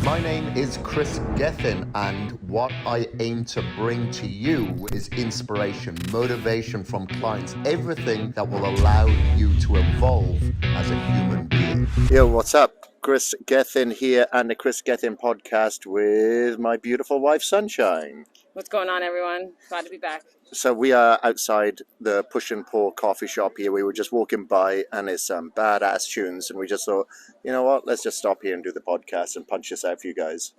My name is Chris Gethin, and what I aim to bring to you is inspiration, motivation from clients, everything that will allow you to evolve as a human being. Yo, what's up? Chris Gethin here, and the Chris Gethin podcast with my beautiful wife, Sunshine. What's going on, everyone? Glad to be back. So we are outside the Push and Pour coffee shop here. We were just walking by, and there's some badass tunes, and we just thought, you know what, let's just stop here and do the podcast and punch this out for you guys.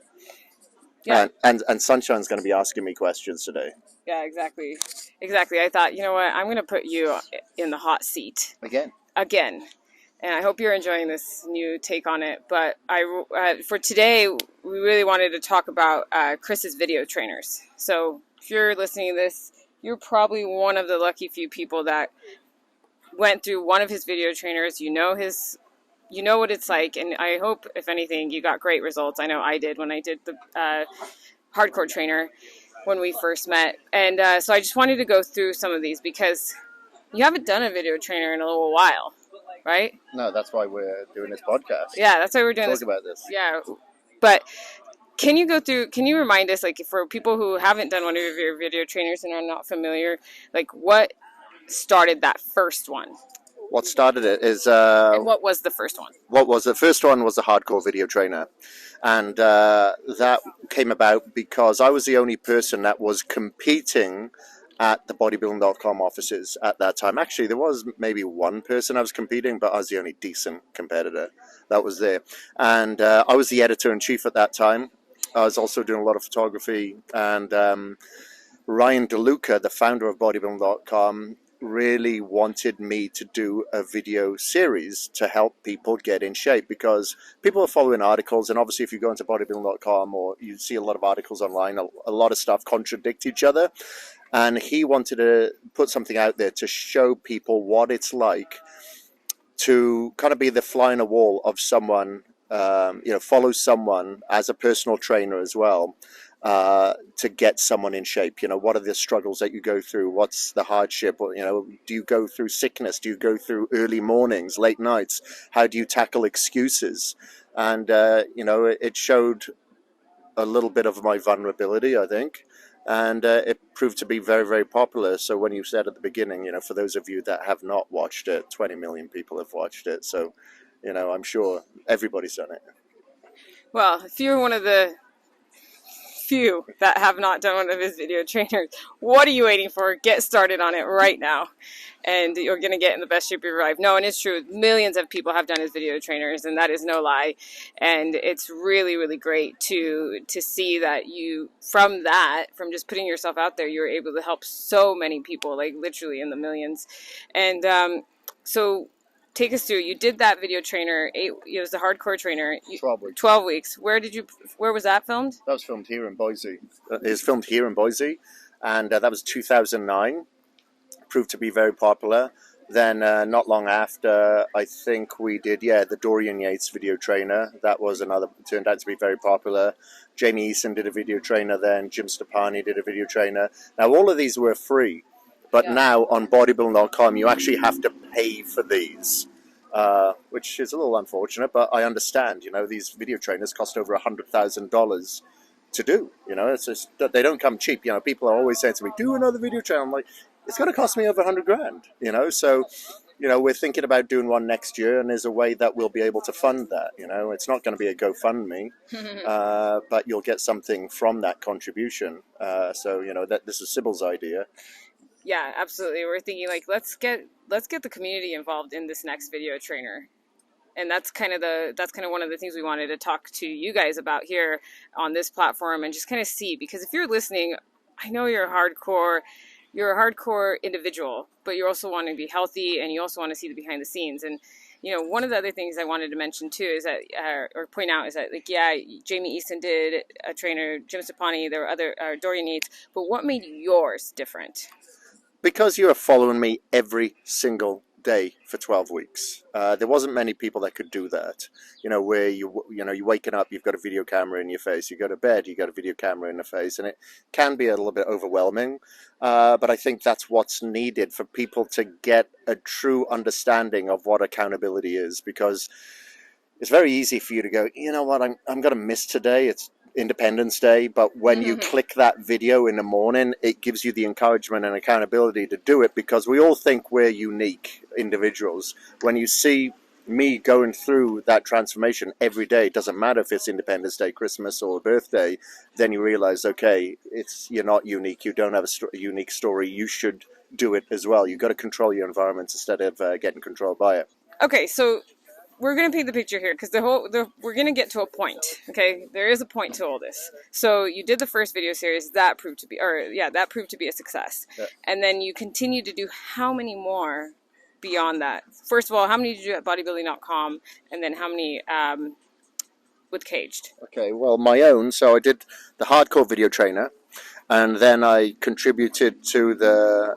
Yeah. And Sunshine's going to be asking me questions today. Yeah, exactly. I thought, you know what, I'm going to put you in the hot seat. Again. And I hope you're enjoying this new take on it. But for today, we really wanted to talk about Chris's video trainers. So if you're listening to this, you're probably one of the lucky few people that went through one of his video trainers. You know what it's like, and I hope, if anything, you got great results. I know I did when I did the hardcore trainer when we first met. And so I just wanted to go through some of these because you haven't done a video trainer in a little while, right? No, that's why we're doing this podcast. Yeah, that's why we're doing Talk about this. Yeah, but can you remind us, like, for people who haven't done one of your video trainers and are not familiar, like, what started that first one? What started it is... and what was the first one? The first one was a hardcore video trainer. And that came about because I was the only person that was competing at the bodybuilding.com offices at that time. Actually, there was maybe one person I was competing, but I was the only decent competitor that was there. And I was the editor-in-chief at that time. I was also doing a lot of photography. And Ryan DeLuca, the founder of bodybuilding.com, really wanted me to do a video series to help people get in shape, because people are following articles, and obviously if you go into bodybuilding.com or you see a lot of articles online, a lot of stuff contradict each other, and he wanted to put something out there to show people what it's like to kind of be the fly on a wall of someone, follow someone as a personal trainer as well, to get someone in shape. What are the struggles that you go through? What's the hardship? Do you go through sickness? Do you go through early mornings, late nights? How do you tackle excuses? And, it showed a little bit of my vulnerability, I think. And it proved to be very, very popular. So when you said at the beginning, for those of you that have not watched it, 20 million people have watched it. So, I'm sure everybody's done it. Well, if you're one of the few that have not done one of his video trainers, what are you waiting for? Get started on it right now, and you're going to get in the best shape of your life. No, and it's true. Millions of people have done his video trainers, and that is no lie. And it's really, really great to see that from just putting yourself out there, you were able to help so many people, like literally in the millions. And so take us through. You did that video trainer. It was the hardcore trainer. 12 weeks. 12 weeks. Where was that filmed? That was filmed here in Boise. It was filmed here in Boise, and that was 2009. Proved to be very popular. Then not long after, I think we did, the Dorian Yates video trainer. That was turned out to be very popular. Jamie Eason did a video trainer then. Jim Stepani did a video trainer. Now, all of these were free. But now on bodybuilding.com, you actually have to pay for these, which is a little unfortunate, but I understand. These video trainers cost over $100,000 to do. It's just that they don't come cheap. People are always saying to me, do another video trainer. I'm like, it's going to cost me over $100,000, So, we're thinking about doing one next year, and there's a way that we'll be able to fund that. It's not going to be a GoFundMe, but you'll get something from that contribution. So, that this is Sybil's idea. Yeah, absolutely. We're thinking, like, let's get the community involved in this next video trainer. And that's kind of one of the things we wanted to talk to you guys about here on this platform, and just kind of see, because if you're listening, I know you're a hardcore individual, but you also want to be healthy, and you also want to see the behind the scenes. And one of the other things I wanted to mention too is that, or point out, is that, like, Jamie Eason did a trainer, Jim Stepani, there were other Dorian Yates, but what made yours different? Because you are following me every single day for 12 weeks. There wasn't many people that could do that. Where you're waking up, you've got a video camera in your face. You go to bed, you got a video camera in the face, and it can be a little bit overwhelming. But I think that's what's needed for people to get a true understanding of what accountability is, because it's very easy for you to go, you know what, I'm going to miss today. It's Independence Day. But when you click that video in the morning, it gives you the encouragement and accountability to do it, because we all think we're unique individuals. When you see me going through that transformation every day, it doesn't matter if it's Independence Day, Christmas, or birthday, then you realize, okay, you're not unique. You don't have a unique story. You should do it as well. You've got to control your environment instead of getting controlled by it. Okay, so we're going to paint the picture here, because we're going to get to a point. Okay, there is a point to all this. So you did the first video series, that proved to be a success. Yeah. And then you continue to do how many more beyond that? First of all, how many did you do at bodybuilding.com, and then how many with Caged? Okay, well, my own. So I did the hardcore video trainer, and then I contributed to the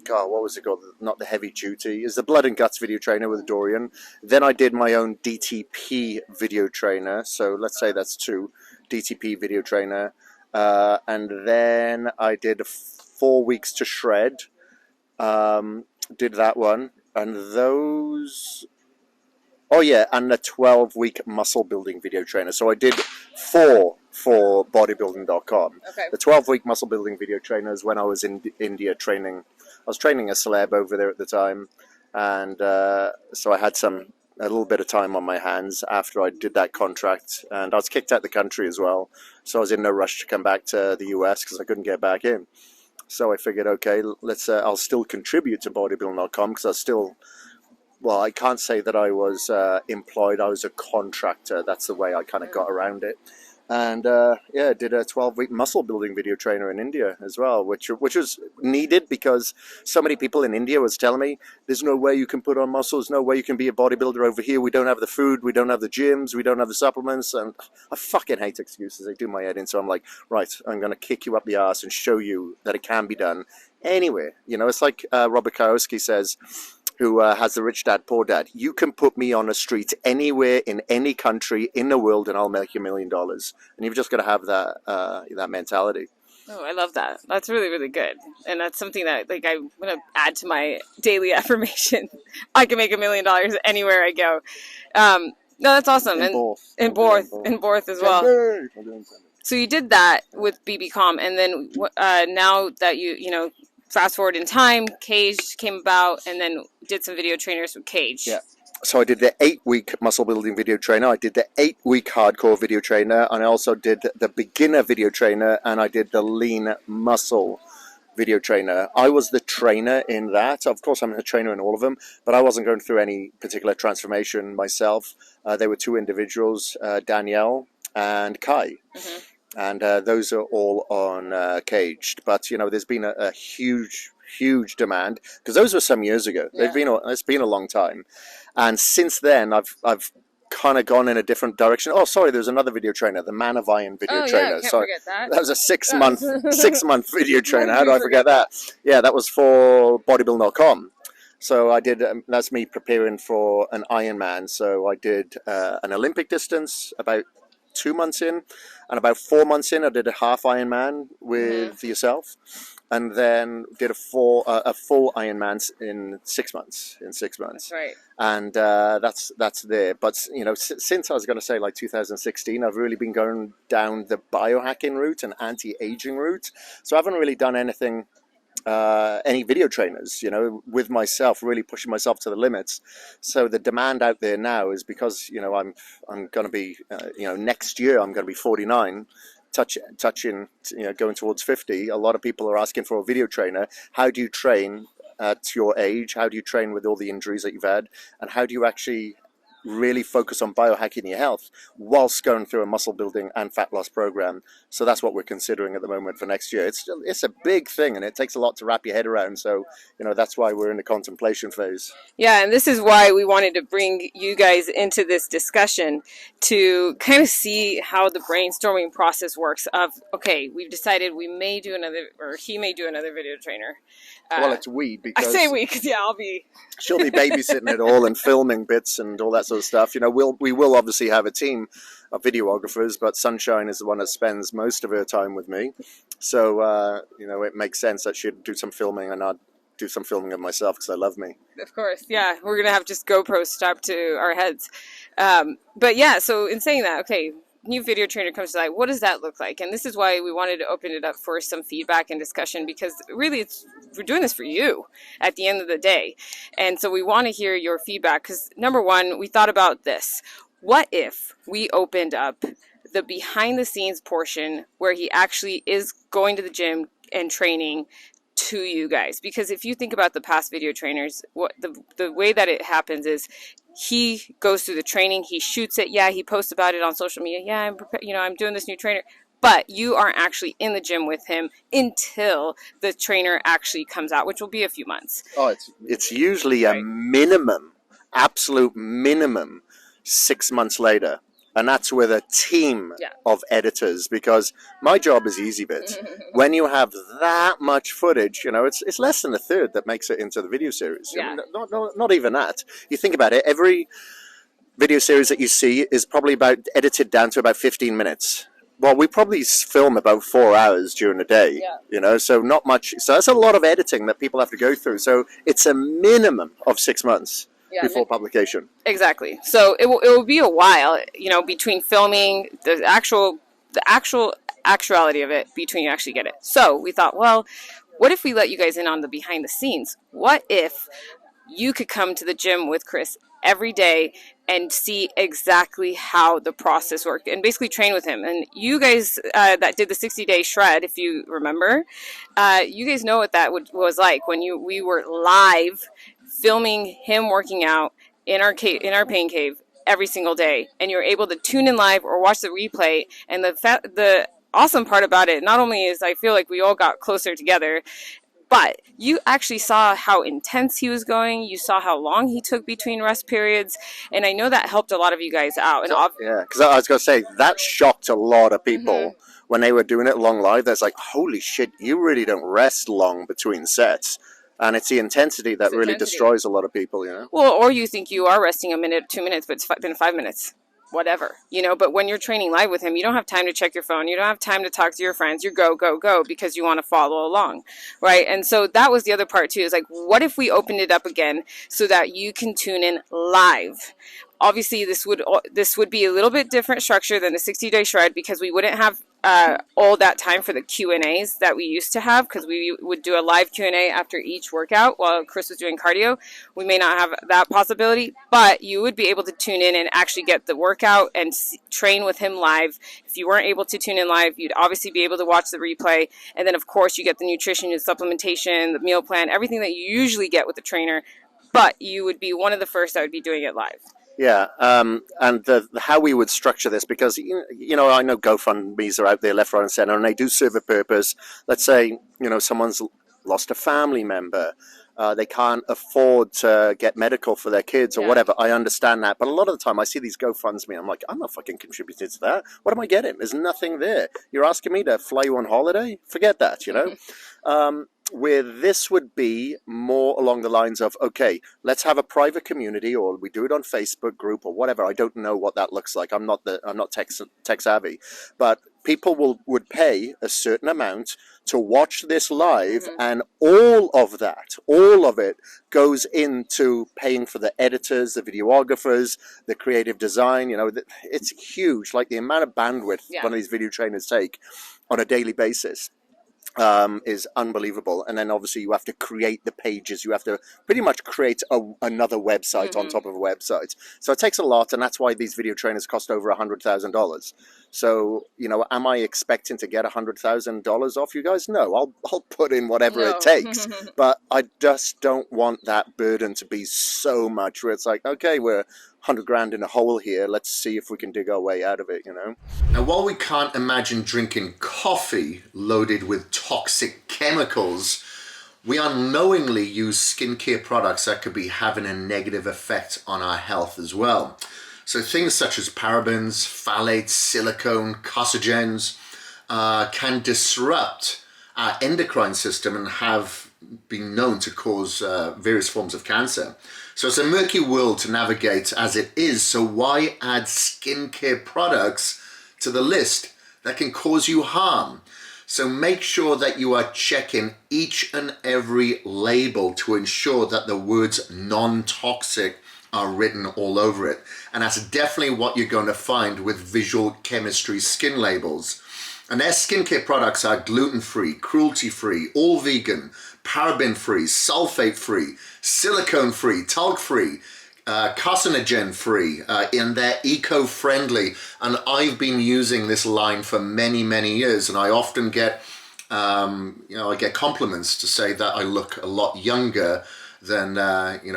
God, what was it called? Not the heavy duty. It's the blood and guts video trainer with Dorian. Then I did my own DTP video trainer. So let's say that's 2 DTP video trainer. And then I did 4 weeks to shred. Did that one. And those... Oh yeah, and a 12-week muscle building video trainer. So I did 4 for bodybuilding.com. Okay. The 12-week muscle building video trainer is when I was in India training. I was training a celeb over there at the time, and so I had a little bit of time on my hands after I did that contract, and I was kicked out of the country as well, so I was in no rush to come back to the US because I couldn't get back in. So I figured, okay, I'll still contribute to bodybuilding.com, because I was still, well, I can't say that I was employed. I was a contractor. That's the way I kind of got around it. And did a 12-week muscle building video trainer in India as well, which was needed, because so many people in India was telling me, there's no way you can put on muscles, no way you can be a bodybuilder over here. We don't have the food, we don't have the gyms, we don't have the supplements. And I fucking hate excuses. They do my head in. So I'm like, right, I'm going to kick you up the arse and show you that it can be done anywhere. You know, it's like Robert Kiyosaki says, who has the Rich Dad, Poor Dad. You can put me on a street anywhere in any country in the world, and I'll make you $1 million. And you've just got to have that mentality. Oh, I love that. That's really, really good. And that's something that, like, I'm going to add to my daily affirmation. I can make $1 million anywhere I go. No, that's awesome. In Borth as well. So you did that with BBCom, and then now that you know, fast forward in time, Caged came about, and then did some video trainers with Caged. Yeah. So I did the 8-week muscle building video trainer. I did the 8-week hardcore video trainer, and I also did the beginner video trainer, and I did the lean muscle video trainer. I was the trainer in that. Of course, I'm a trainer in all of them, but I wasn't going through any particular transformation myself. There were 2 individuals, Danielle and Kai. Mm-hmm. And those are all on Caged. But, you know, there's been a huge demand, because those were some years ago. Yeah. It's been a long time. And since then, I've kind of gone in a different direction. Oh, sorry, there's another video trainer, the Man of Iron video trainer. Yeah, can't forget that. That was a 6-month video trainer. How do I forget that? Yeah, that was for bodybuilding.com. So I did, that's me preparing for an Ironman. So I did an Olympic distance about 2 months in, and about 4 months in, I did a half Ironman with yourself, and then did a full Ironman in 6 months. That's right. And that's there. But you know, since I was going to say like 2016, I've really been going down the biohacking route and anti-aging route. So I haven't really done anything. Any video trainers, you know, with myself, really pushing myself to the limits. So the demand out there now is because, you know, I'm going to be, you know, next year I'm going to be 49, touching, you know, going towards 50. A lot of people are asking for a video trainer. How do you train at your age? How do you train with all the injuries that you've had? And how do you actually really focus on biohacking your health whilst going through a muscle building and fat loss program? So that's what we're considering at the moment for next year. It's a big thing, and it takes a lot to wrap your head around. So, you know, that's why we're in the contemplation phase. Yeah, and this is why we wanted to bring you guys into this discussion, to kind of see how the brainstorming process works of, okay, we've decided we may do another, or he may do another video trainer. Well, it's we, because... I say we, because, yeah, she'll be babysitting it all and filming bits and all that sort of stuff. You know, we will obviously have a team of videographers, but Sunshine is the one that spends most of her time with me. So, you know, it makes sense that she'd do some filming and do some filming of myself because I love me. Of course, yeah. We're going to have just GoPros strapped to our heads. But yeah, so in saying that, okay, new video trainer comes to light. What does that look like? And this is why we wanted to open it up for some feedback and discussion, because really we're doing this for you at the end of the day. And so we want to hear your feedback because, number one, we thought about this. What if we opened up the behind the scenes portion where he actually is going to the gym and training to you guys? Because if you think about the past video trainers, what the way that it happens is he goes through the training, he shoots it, yeah, he posts about it on social media, yeah, I'm doing this new trainer, but you aren't actually in the gym with him until the trainer actually comes out, which will be a few months. Oh, it's usually a minimum, absolute minimum, 6 months later. And that's with a team of editors, because my job is easy bit. When you have that much footage, it's less than a third that makes it into the video series. Yeah. Not even that. You think about it, every video series that you see is probably edited down to about 15 minutes. Well, we probably film about 4 hours during the day, so not much. So that's a lot of editing that people have to go through. So it's a minimum of 6 months. Before publication. Exactly. So it will be a while, between filming, the actuality of it, between you actually get it. So we thought, well, what if we let you guys in on the behind the scenes? What if you could come to the gym with Chris every day and see exactly how the process worked and basically train with him? And you guys that did the 60-day shred, if you remember, you guys know what that was like when we were live filming him working out in our pain cave every single day, and you're able to tune in live or watch the replay. And the awesome part about it, not only is I feel like we all got closer together, but you actually saw how intense he was going. You saw how long he took between rest periods, and I know that helped a lot of you guys out. And because I was going to say that shocked a lot of people when they were doing it long live. That's like, holy shit, you really don't rest long between sets. And it's the intensity that really destroys a lot of people, Well, or you think you are resting a minute, 2 minutes, but it's been 5 minutes, whatever, But when you're training live with him, you don't have time to check your phone. You don't have time to talk to your friends. You go, go, go, because you want to follow along, right? And so that was the other part too. Is like, what if we opened it up again so that you can tune in live? Obviously, this would be a little bit different structure than the 60-day shred, because we wouldn't have all that time for the Q&As that we used to have, because we would do a live Q&A after each workout while Chris was doing cardio. We may not have that possibility, but you would be able to tune in and actually get the workout and train with him live. If you weren't able to tune in live, you'd obviously be able to watch the replay. And then, of course, you get the nutrition and supplementation, the meal plan, everything that you usually get with the trainer, but you would be one of the first that would be doing it live. Yeah, and how we would structure this, because, I know GoFundMes are out there left, right, and center, and they do serve a purpose. Let's say, someone's lost a family member. They can't afford to get medical for their kids or whatever. I understand that. But a lot of the time I see these GoFundMe, I'm like, I'm not fucking contributing to that. What am I getting? There's nothing there. You're asking me to fly you on holiday? Forget that, where this would be more along the lines of, okay, let's have a private community, or we do it on Facebook group or whatever. I don't know what that looks like. I'm not tech savvy, but people would pay a certain amount to watch this live, and all of it goes into paying for the editors, the videographers, the creative design. It's huge. Like the amount of bandwidth one of these video trainers take on a daily basis is unbelievable. And then obviously you have to create the pages. You have to pretty much create another website on top of a website. So it takes a lot, and that's why these video trainers cost over $100,000. So, am I expecting to get $100,000 off you guys? No, I'll put in whatever it takes. But I just don't want that burden to be so much where it's like, okay, we're 100 grand in a hole here. Let's see if we can dig our way out of it, Now, while we can't imagine drinking coffee loaded with toxic chemicals, we unknowingly use skincare products that could be having a negative effect on our health as well. So things such as parabens, phthalates, silicone, carcinogens can disrupt our endocrine system and have been known to cause various forms of cancer. So it's a murky world to navigate as it is. So why add skincare products to the list that can cause you harm? So make sure that you are checking each and every label to ensure that the words non-toxic are written all over it. And that's definitely what you're going to find with Visual Chemistry skin labels. And their skincare products are gluten-free, cruelty-free, all vegan, paraben-free, sulfate-free, silicone-free, talc-free, carcinogen-free, and they're eco-friendly. And I've been using this line for many, many years, and I often get, I get compliments to say that I look a lot younger than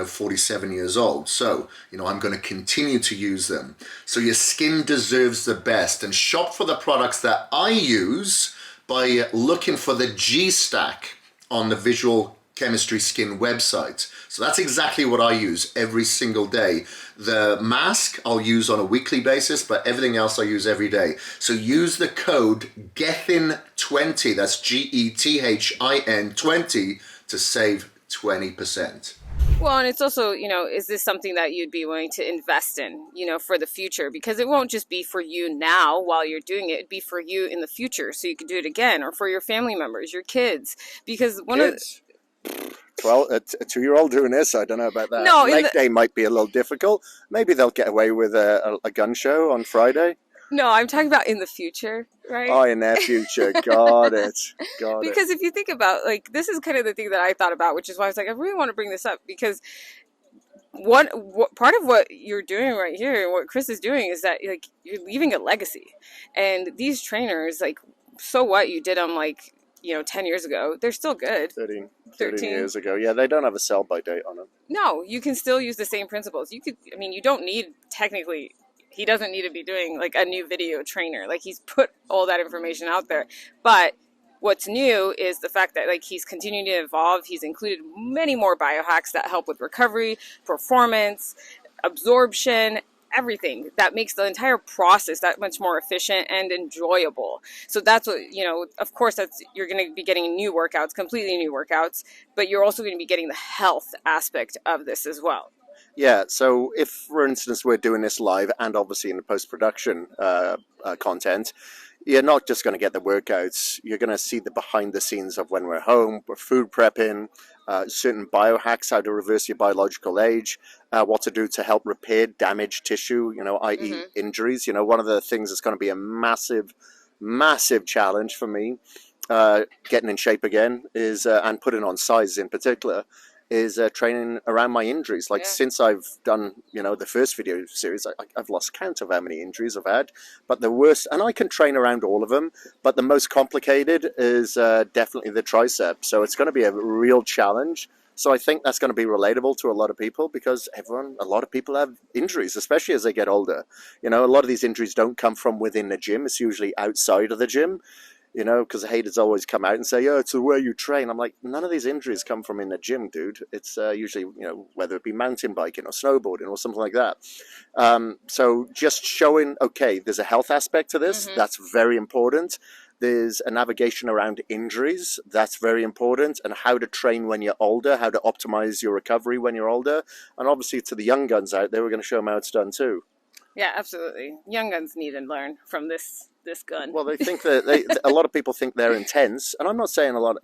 47 years old. So I'm going to continue to use them. So your skin deserves the best, and shop for the products that I use by looking for the G stack on the Visual Chemistry Skin website. So that's exactly what I use every single day. The mask I'll use on a weekly basis, but everything else I use every day. So use the code GETHIN20, that's GETHIN 20, to save 20%. Well, and it's also, is this something that you'd be willing to invest in, for the future? Because it won't just be for you now while you're doing it. It'd be for you in the future, so you can do it again, or for your family members, your kids. Because Well, a 2-year-old doing this, I don't know about that. No, Leg day might be a little difficult. Maybe they'll get away with a gun show on Friday. No, I'm talking about in the future, right? Oh, in their future. Got it. Because if you think about, this is kind of the thing that I thought about, which is why I was like, I really want to bring this up, because what part of what you're doing right here, and what Chris is doing, is that you're leaving a legacy. And these trainers, so what, you did them 10 years ago, they're still good. 13 years ago. Yeah, they don't have a sell-by date on them. No, you can still use the same principles. You don't need, technically, he doesn't need to be doing a new video trainer. He's put all that information out there. But what's new is the fact that he's continuing to evolve. He's included many more biohacks that help with recovery, performance, absorption, everything that makes the entire process that much more efficient and enjoyable. So that's what, of course, you're going to be getting new workouts, completely new workouts, but you're also going to be getting the health aspect of this as well. Yeah, so if, for instance, we're doing this live and obviously in the post-production content, you're not just going to get the workouts. You're going to see the behind the scenes of when we're home, we're food prepping, certain biohacks, how to reverse your biological age, what to do to help repair damaged tissue, i.e. injuries. One of the things that's going to be a massive, massive challenge for me, getting in shape again, is and putting on size in particular, is training around my injuries. Since I've done, the first video series, I've lost count of how many injuries I've had. But the worst, and I can train around all of them, but the most complicated is definitely the tricep. So it's going to be a real challenge. So I think that's going to be relatable to a lot of people, because a lot of people have injuries, especially as they get older. A lot of these injuries don't come from within the gym. It's usually outside of the gym. Because the haters always come out and say, it's the way you train. I'm like, none of these injuries come from in the gym, dude. It's usually, whether it be mountain biking or snowboarding or something like that. So just showing, okay, there's a health aspect to this. That's very important. There's a navigation around injuries. That's very important. And how to train when you're older, how to optimize your recovery when you're older. And obviously to the young guns out there, we're going to show them how it's done too. Yeah, absolutely. Young guns need to learn from this gun. Well, they think that a lot of people think they're intense, and I'm not saying a lot,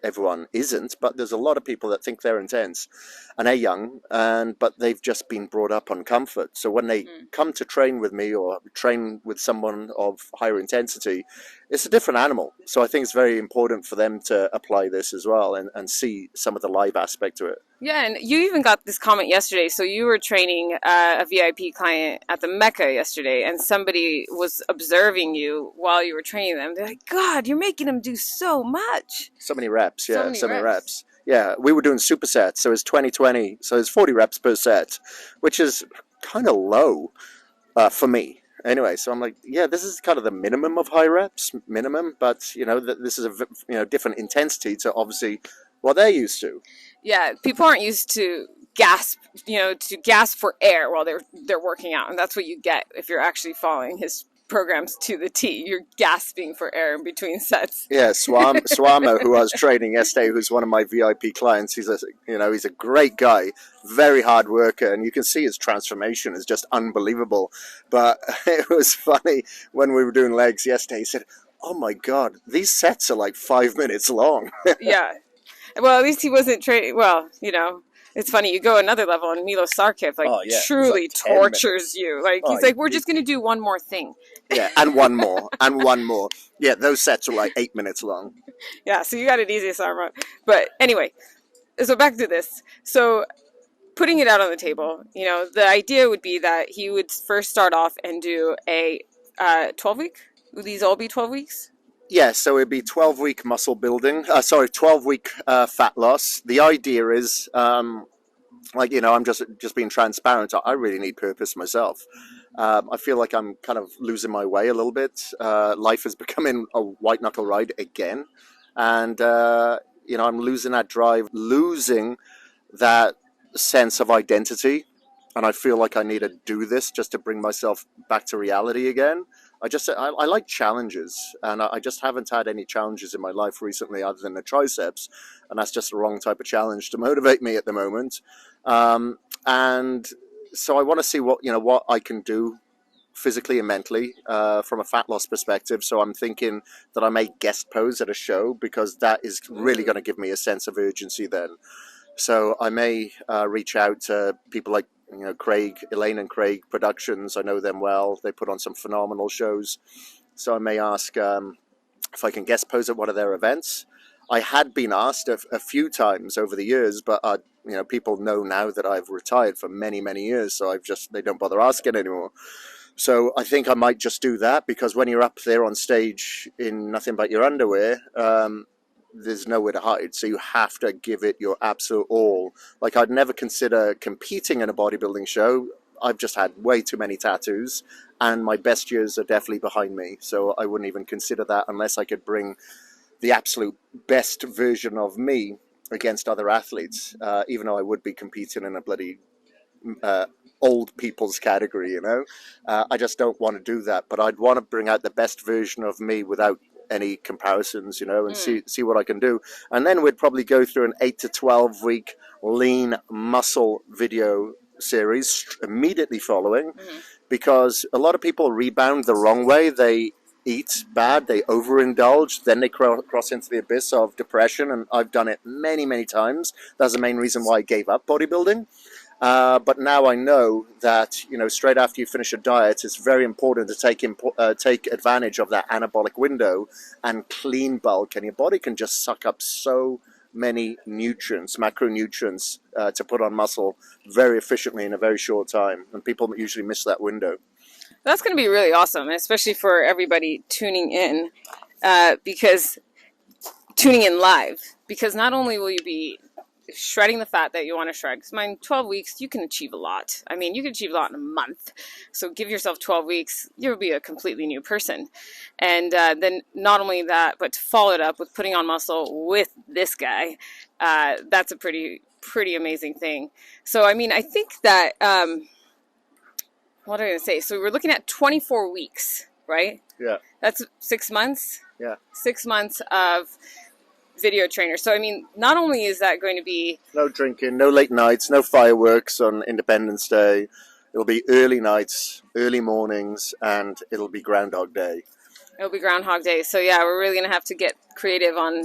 everyone isn't, but there's a lot of people that think they're intense, and they're young, but they've just been brought up on comfort. So when they come to train with me or train with someone of higher intensity, it's a different animal. So I think it's very important for them to apply this as well and see some of the live aspect to it. Yeah, and you even got this comment yesterday. So you were training a VIP client at the Mecca yesterday, and somebody was observing you while you were training them. They're like, God, you're making them do so much. So many reps, yeah, so many reps. Yeah, we were doing supersets, so it's 20-20, so it's 40 reps per set, which is kind of low for me. Anyway, so I'm like, yeah, this is kind of the minimum of high reps, but, this is a different intensity to obviously what they're used to. Yeah, people aren't used to gasp for air while they're working out, and that's what you get if you're actually following his programs to the T. You're gasping for air in between sets. Yeah, Swamo, who I was training yesterday, who's one of my VIP clients, he's a great guy, very hard worker, and you can see his transformation is just unbelievable. But it was funny when we were doing legs yesterday. He said, oh my God, these sets are like 5 minutes long. Yeah. Well, at least he wasn't training. Well, you know, it's funny. You go another level, and Milos Sarkev like Oh yeah, it's like truly 10 tortures minutes. you. Like Oh, he's like, we're just gonna do one more thing. yeah, and one more, and one more. Yeah, those sets are like 8 minutes long. Yeah, so you got it easy, Sarma. But anyway, so back to this. So putting it out on the table, you know, the idea would be that he would first start off and do a 12-week. Would these all be 12 weeks? Yeah, so it'd be 12-week muscle building. 12-week fat loss. The idea is, like, you know, I'm just being transparent. I really need purpose myself. I feel like I'm kind of losing my way a little bit. Life is becoming a white knuckle ride again, and you know, I'm losing that drive, losing that sense of identity, and I feel like I need to do this just to bring myself back to reality again. I like challenges, and I just haven't had any challenges in my life recently other than the triceps, and that's just the wrong type of challenge to motivate me at the moment. And so I want to see what I can do physically and mentally from a fat loss perspective. So I'm thinking that I may guest pose at a show because that is really going to give me a sense of urgency then. So I may reach out to people like Elaine and Craig Productions. I know them well. They put on some phenomenal shows. So I may ask if I can guest pose at one of their events. I had been asked a few times over the years, but people know now that I've retired for many, many years, so they don't bother asking anymore. So I think I might just do that, because when you're up there on stage in nothing but your underwear, there's nowhere to hide. So you have to give it your absolute all. Like, I'd never consider competing in a bodybuilding show. I've just had way too many tattoos, and my best years are definitely behind me. So I wouldn't even consider that unless I could bring the absolute best version of me against other athletes, even though I would be competing in a bloody old people's category, I just don't want to do that. But I'd want to bring out the best version of me without any comparisons, and see what I can do. And then we'd probably go through an 8 to 12 week lean muscle video series immediately following, because a lot of people rebound the wrong way. They eat bad, they overindulge, then they cross into the abyss of depression, and I've done it many, many times. That's the main reason why I gave up bodybuilding. But now I know that, straight after you finish a diet, it's very important to take advantage of that anabolic window and clean bulk. And your body can just suck up so many nutrients, macronutrients, to put on muscle very efficiently in a very short time. And people usually miss that window. That's going to be really awesome, especially for everybody tuning in, because tuning in live, because not only will you be shredding the fat that you want to shred, because 12 weeks, you can achieve a lot. I mean, you can achieve a lot in a month. So give yourself 12 weeks, you'll be a completely new person. And then not only that, but to follow it up with putting on muscle with this guy, that's a pretty amazing thing. So, I mean, I think that, what am I going to say? So we're looking at 24 weeks, right? Yeah. That's 6 months? Yeah. 6 months of video trainer. So, I mean, not only is that going to be... No drinking, no late nights, no fireworks on Independence Day. It'll be early nights, early mornings, and it'll be Groundhog Day. It'll be Groundhog Day. So, yeah, we're really going to have to get creative on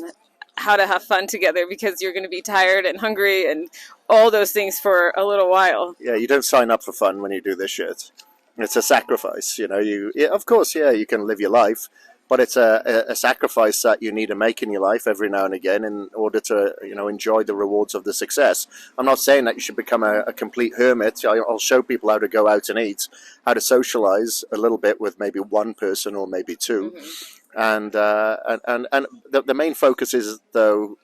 how to have fun together, because you're going to be tired and hungry and all those things for a little while. Yeah, you don't sign up for fun when you do this shit. It's a sacrifice, of course, you can live your life, but it's a sacrifice that you need to make in your life every now and again in order to, enjoy the rewards of the success. I'm not saying that you should become a complete hermit. I'll show people how to go out and eat, how to socialize a little bit with maybe one person or maybe two. And the main focus is, though,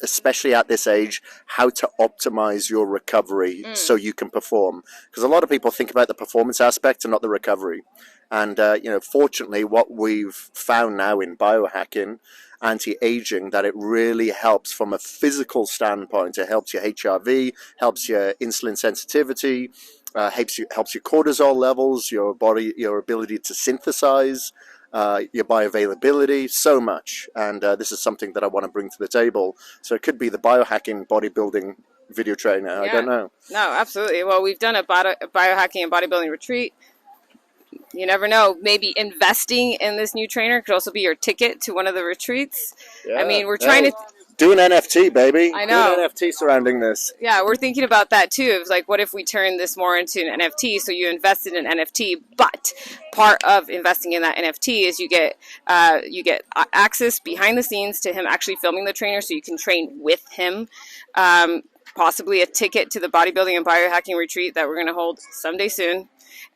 especially at this age, how to optimize your recovery so you can perform. Because a lot of people think about the performance aspect and not the recovery. And, fortunately, what we've found now in biohacking, anti-aging, that it really helps from a physical standpoint. It helps your HRV, helps your insulin sensitivity, helps your cortisol levels, your body, your ability to synthesize, your bioavailability, so much. And this is something that I want to bring to the table. So it could be the biohacking bodybuilding video trainer. Yeah. I don't know. No, absolutely. Well, we've done a biohacking and bodybuilding retreat. you never know. Maybe investing in this new trainer could also be your ticket to one of the retreats. Yeah. I mean, we're trying to do an NFT, baby. I know. Do an NFT surrounding this. Yeah, we're thinking about that too. It was like, what if we turn this more into an NFT? So you invested in an NFT, but part of investing in that NFT is you get access behind the scenes to him actually filming the trainer, so you can train with him. Possibly a ticket to the bodybuilding and biohacking retreat that we're going to hold someday soon.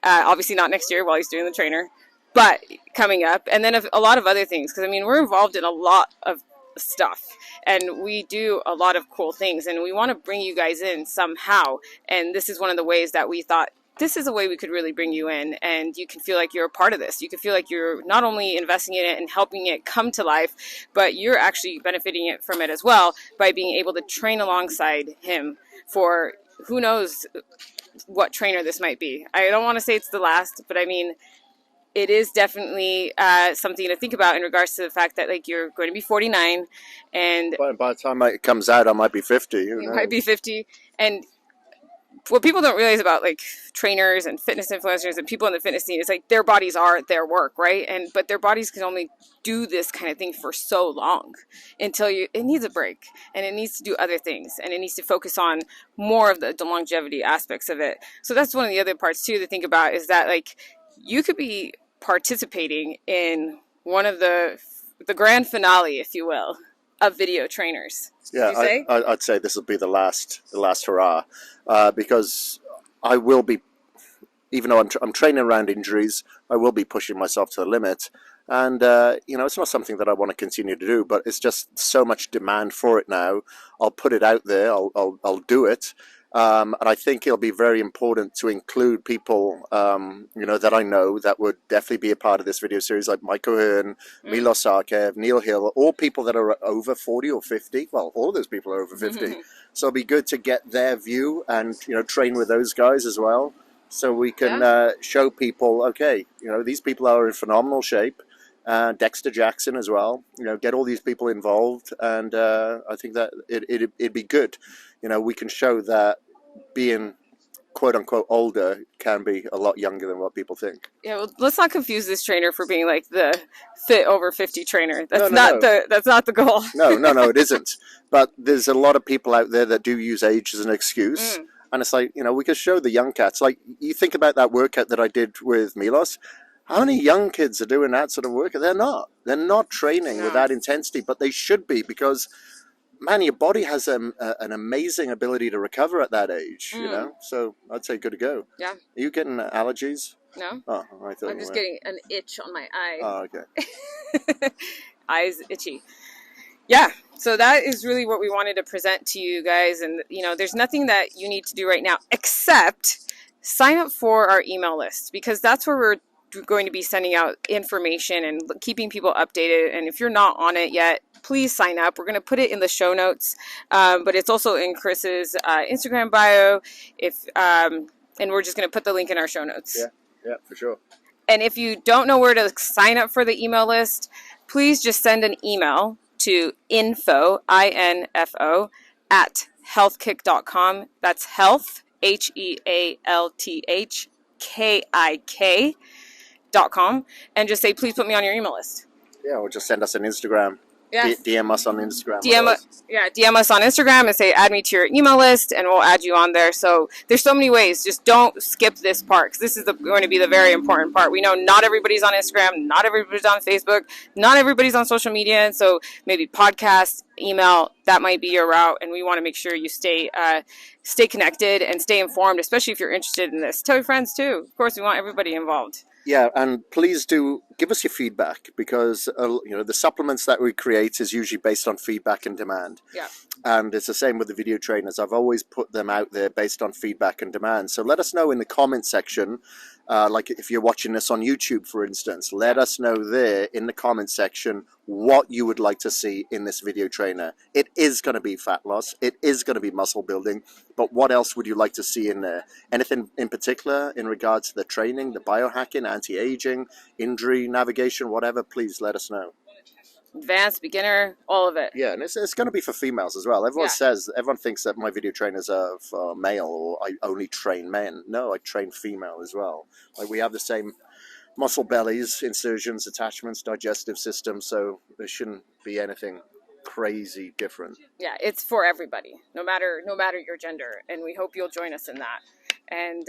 Obviously not next year while he's doing the trainer, but coming up. And then a lot of other things, because I mean, we're involved in a lot of stuff and we do a lot of cool things, and we want to bring you guys in somehow. And this is one of the ways that we thought this is a way we could really bring you in, and you can feel like you're a part of this. You can feel like you're not only investing in it and helping it come to life, but you're actually benefiting from it as well by being able to train alongside him for who knows what trainer this might be. I don't want to say it's the last, but I mean, it is definitely something to think about in regards to the fact that like you're going to be 49, and by the time it comes out, I might be 50. You might be 50, and what people don't realize about like trainers and fitness influencers and people in the fitness scene is like their bodies are their work, right? But their bodies can only do this kind of thing for so long until it needs a break, and it needs to do other things, and it needs to focus on more of the longevity aspects of it. So that's one of the other parts too to think about, is that like you could be participating in one of the grand finale, if you will, of video trainers. Yeah, I'd say this will be the last hurrah, because I will be, even though I'm training around injuries, I will be pushing myself to the limit, and it's not something that I want to continue to do, but it's just so much demand for it now. I'll put it out there. I'll do it. And I think it'll be very important to include people, that I know that would definitely be a part of this video series, like Mike O'Hearn, Milos Sarkev, Neil Hill, all people that are over 40 or 50. Well, all of those people are over 50. So it'll be good to get their view and, train with those guys as well. So we can show people, okay, these people are in phenomenal shape. Dexter Jackson as well, get all these people involved, and I think that it'd be good. We can show that being quote unquote older can be a lot younger than what people think. Yeah, well, let's not confuse this trainer for being like the fit over 50 trainer. That's not the goal. No, it isn't. But there's a lot of people out there that do use age as an excuse. And it's like, we could show the young cats. Like, you think about that workout that I did with Milos. How many young kids are doing that sort of work? They're not. They're not training with that intensity, but they should be, because, man, your body has an amazing ability to recover at that age, So I'd say good to go. Yeah. Are you getting allergies? No. Oh, I thought I'm just getting an itch on my eye. Oh, okay. Eyes itchy. Yeah. So that is really what we wanted to present to you guys. And, there's nothing that you need to do right now except sign up for our email list, because that's where we're going to be sending out information and keeping people updated. And if you're not on it yet, please sign up. We're going to put it in the show notes, but it's also in Chris's Instagram bio. And we're just going to put the link in our show notes. Yeah, for sure. And if you don't know where to sign up for the email list, please just send an email to info, INFO, at healthkick.com. That's health, HEALTHKIK.com, and just say, please put me on your email list. Yeah, or just send us an Instagram. Yes. DM us on Instagram. DM us on Instagram and say, add me to your email list, and we'll add you on there. So there's so many ways. Just don't skip this part, because this is going to be the very important part. We know not everybody's on Instagram, not everybody's on Facebook, not everybody's on social media, and so maybe podcast, email, that might be your route, and we want to make sure you stay connected and stay informed, especially if you're interested in this. Tell your friends too. Of course, we want everybody involved. Yeah, and please do give us your feedback, because the supplements that we create is usually based on feedback and demand. Yeah. And it's the same with the video trainers. I've always put them out there based on feedback and demand. So let us know in the comment section, like if you're watching this on YouTube, for instance, let us know there in the comment section what you would like to see in this video trainer. It is going to be fat loss. It is going to be muscle building. But what else would you like to see in there? Anything in particular in regards to the training, the biohacking, anti-aging, injury navigation, whatever, please let us know. Advanced, beginner, all of it. Yeah, and it's going to be for females as well. Everyone thinks that my video trainers are for male, or I only train men. No, I train female as well. Like, we have the same muscle bellies, insertions, attachments, digestive system. So there shouldn't be anything crazy different. Yeah, it's for everybody, no matter your gender, and we hope you'll join us in that. And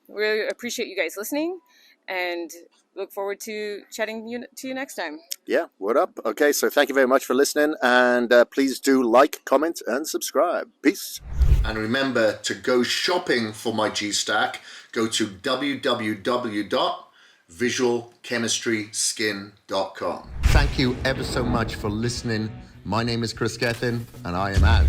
we appreciate you guys listening, and look forward to chatting to you next time. Yeah, what up? Okay, so thank you very much for listening, and please do like, comment, and subscribe. Peace. And remember to go shopping for my G-Stack. Go to www.visualchemistryskin.com. Thank you ever so much for listening. My name is Chris Gethin, and I am out.